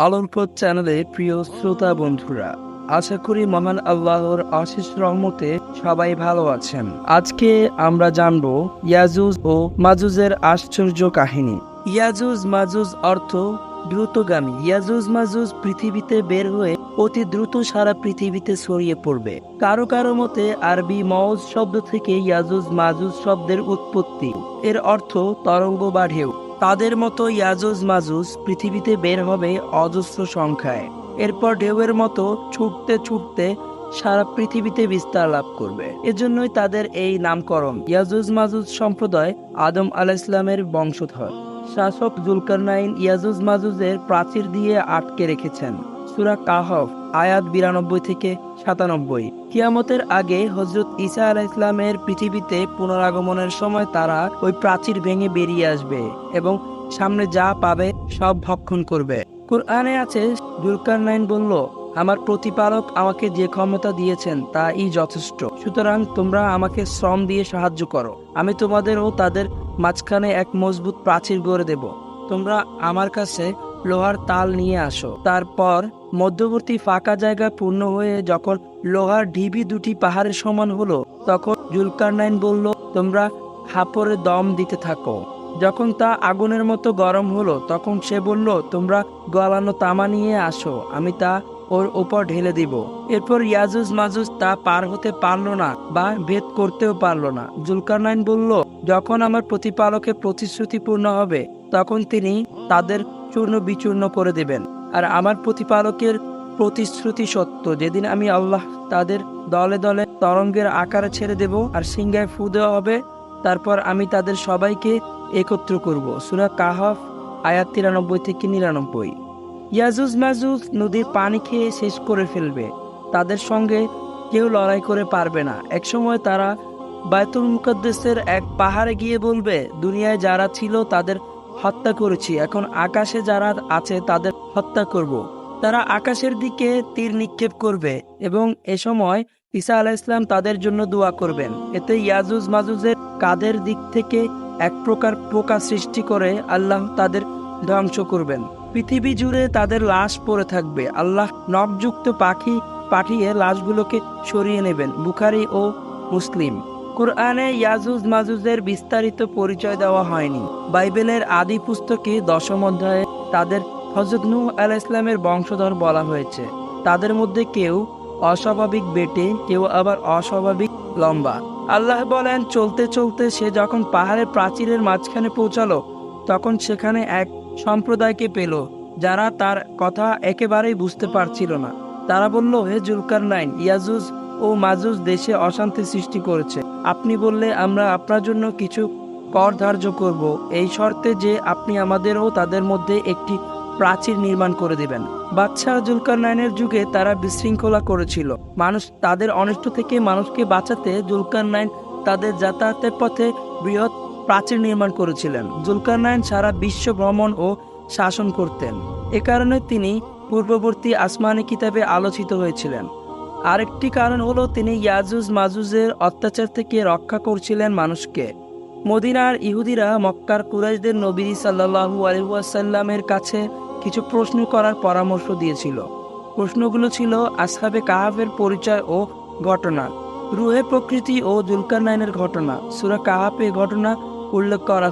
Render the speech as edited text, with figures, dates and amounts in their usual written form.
আলোর পথ চ্যানেলে প্রিয় শ্রোতা বন্ধুরা, আশা করি মহান আল্লাহর অশেষ রহমতে সবাই ভালো আছেন। আজকে আমরা জানব ইয়াজুজ ও মাজুজের আশ্চর্য কাহিনী। ইয়াজুজ মাজুজ অর্থ দ্রুতগামী। ইয়াজুজ মাজুজ পৃথিবীতে বের হয়ে অতি দ্রুত সারা পৃথিবীতে ছড়িয়ে পড়বে। কারো কারো মতে আরবি মওজ শব্দ থেকে ইয়াজুজ মাজুজ শব্দের উৎপত্তি। এর অর্থ তরঙ্গ বা ঢেউ। তাদের মতো ইয়াজুজ মাজুজ পৃথিবীতে বের হবে অজস্র সংখ্যায়। এরপর ঢেউয়ের মতো ছুটতে ছুটতে সারা পৃথিবীতে বিস্তার লাভ করবে। এজন্যই তাদের এই নামকরণ। ইয়াজুজ মাজুজ সম্প্রদায় আদম আলাইহিস সালামের বংশধর। শাসক জুলকারনাইন ইয়াজুজ মাজুজের প্রাচীর দিয়ে আটকে রেখেছেন। সূরা কাহফ আয়াত 92 থেকে 97। কিয়ামতের আগে হযরত ঈসা আলাইহিস সালামের পৃথিবীতে পুনরাগমনের সময় তারা ওই প্রাচীর ভেঙে বেরিয়ে আসবে এবং সামনে যা পাবে সব ভক্ষণ করবে। কুরআনে আছে, জুলকারনাইন বলল, আমার প্রতিপালক আমাকে যে ক্ষমতা দিয়েছেন তাই যথেষ্ট। সুতরাং তোমরা আমাকে শ্রম দিয়ে সাহায্য করো। আমি তোমাদের ও তাদের মাঝখানে এক মজবুত প্রাচীর গড়ে দেব। তোমরা আমার কাছে লোহার তাল নিয়ে আসো। তারপর মধ্যবর্তী ফাঁকা জায়গা পূর্ণ হয়ে যখন লোহার ঢিবি দুটি পাহাড়ের সমান হলো, তখন জুলকারনাইন বলল, তোমরা হাপড়ে দম দিতে থাকো। যখন তা আগুনের মতো গরম হলো, তখন সে বলল, তোমরা গলানো তামা নিয়ে আসো, আমি তা ওর ওপর ঢেলে দিব। এরপর ইয়াজুজ মাজুজ তা পার হতে পারলো না বা ভেদ করতেও পারলো না। জুলকারনাইন বলল, যখন আমার প্রতিপালকের প্রতিশ্রুতি পূর্ণ হবে, তখন তিনি তাদের চূর্ণ বিচূর্ণ করে দেবেন। আর আমার প্রতিপালকের প্রতিশ্রুতি সত্য, যেদিন আমি আল্লাহ তাদের দলে দলে তরঙ্গের আকারে ছেড়ে দেব আর সিংহায় ফু দেওয়া হবে, তারপর আমি তাদের সবাইকে একত্র করব। সূরা কাহফ আয়াত 93 থেকে 99। ইয়াজুজ মাজুজ নদীর পানি খেয়ে শেষ করে ফেলবে। তাদের সঙ্গে কেউ লড়াই করে পারবে না। একসময় তারা বায়তুল মুকাদ্দাসের এক পাহাড়ে গিয়ে বলবে, দুনিয়ায় যারা ছিল তাদের হত্যা করেছি, এখন আকাশে যারা আছে তাদের হত্যা করব। তারা আকাশের দিকে তীর নিক্ষেপ করবে এবং এ সময় ঈসা আলাইহিস সালাম তাদের জন্য দোয়া করবেন। এতে ইয়াজুজ মাজুজের কাঁধের দিক থেকে এক প্রকার পোকা সৃষ্টি করে আল্লাহ তাদের ধ্বংস করবেন। পৃথিবী জুড়ে তাদের লাশ পড়ে থাকবে। আল্লাহ নখযুক্ত পাখি পাঠিয়ে লাশগুলোকে সরিয়ে নেবেন। বুখারী ও মুসলিম। কুরআনে ইয়াজুজ মাজুজের বিস্তারিত পরিচয় দেওয়া হয়নি। বাইবেলের আদি পুস্তকে 10ম অধ্যায়ে তাদের হযরত নূহ আলাইহিস সালামের বংশধর বলা হয়েছে। তাদের মধ্যে কেউ অস্বাভাবিক বেটে, কেউ আবার অস্বাভাবিক লম্বা। আল্লাহ বলেন, চলতে চলতে সে যখন পাহাড়ের প্রাচীরের মাঝখানে পৌঁছালো, তখন সেখানে এক সম্প্রদায়কে পেল যারা তার কথা একেবারেই বুঝতে পারছিল না। তারা বলল, হে জুলকারনাইন, ইয়াজুজ ও মাজুজ দেশে অশান্তি সৃষ্টি করেছে। আপনি বললে আমরা আপনার জন্য কিছু কর ধার্য করব, এই শর্তে যে আপনি আমাদের ও তাদের মধ্যে একটি প্রাচীর নির্মাণ করে দিবেন। বাদশাহ জুলকারনাইনের যুগে তারা বিশৃঙ্খলা করেছিল। মানুষ তাদের অনিষ্ট থেকে মানুষকে বাঁচাতে জুলকারনাইন তাদের যাতায়াতের পথে বৃহৎ প্রাচীর নির্মাণ করেছিলেন। জুলকারনাইন সারা বিশ্ব ভ্রমণ ও শাসন করতেন। এ কারণে তিনি পূর্ববর্তী আসমানি কিতাবে আলোচিত হয়েছিলেন। আরেকটি কারণ হলো তিনি ইয়াজুজ মাজুজের অত্যাচার থেকে রক্ষা করছিলেন মানুষকে। মদিনার ইহুদিরা মক্কার কুরাইশদের নবী সাল্লাল্লাহু আলাইহি ওয়াসাল্লামের কাছে কিছু প্রশ্ন করার পরামর্শ দিয়েছিল। প্রশ্নগুলো ছিল আসহাবে কাহাফের পরিচয় ও ঘটনা, রূহে প্রকৃতি ও জুলকারনাইনের ঘটনা। সূরা কাহাফে ঘটনা উল্লেখ করা